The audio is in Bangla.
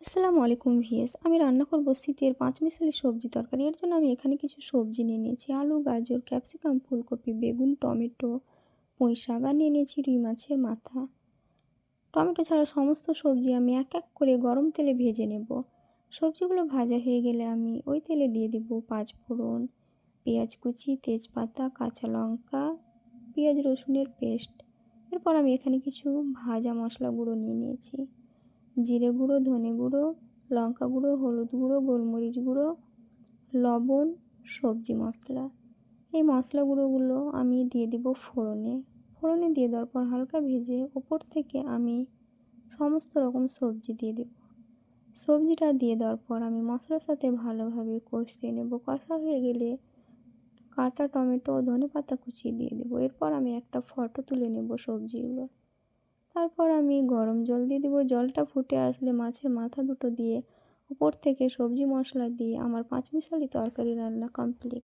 আসসালামু আলাইকুম ভিএস। আমি রান্না করব শীতের পাঁচমিশালি সবজি তরকারি। এর জন্য আমি এখানে কিছু সবজি নিয়ে নিয়েছি। আলু, গাজর, ক্যাপসিকাম, ফুলকপি, বেগুন, টমেটো, পুঁইশাক আর নিয়ে নিয়েছি রুই মাছের মাথা। টমেটো ছাড়া সমস্ত সবজি আমি এক এক করে গরম তেলে ভেজে নেব। সবজিগুলো ভাজা হয়ে গেলে আমি ওই তেলে দিয়ে দিব পাঁচফোড়ন, পেঁয়াজ কুচি, তেজপাতা, কাঁচা লঙ্কা, পেঁয়াজ রসুনের পেস্ট। এরপর আমি এখানে কিছু ভাজা মশলা গুঁড়ো নিয়ে নিয়েছি। জিরে গুঁড়ো, ধনে গুঁড়ো, লঙ্কা গুঁড়ো, হলুদ গুঁড়ো, গোলমরিচ গুঁড়ো, লবণ, সবজি মশলা। এই মশলা গুঁড়োগুলো আমি দিয়ে দিব ফোড়নে। ফোড়নে দিয়ে দেওয়ার পর হালকা ভেজে ওপর থেকে আমি সমস্ত রকম সবজি দিয়ে দেব। সবজিটা দিয়ে দেওয়ার পর আমি মশলার সাথে ভালোভাবে কষিয়ে নেব। কষা হয়ে গেলে কাটা টমেটো ও ধনেপাতা কুচিয়ে দিয়ে দেবো। এরপর আমি একটা ফটো তুলে নেব সবজিগুলো। তারপর আমি গরম জল দিয়ে দেবো। জলটা ফুটে আসলে মাছের মাথা দুটো দিয়ে উপর থেকে সবজি মশলা দিয়ে আমার পাঁচমিশালি তরকারি রান্না কমপ্লিট।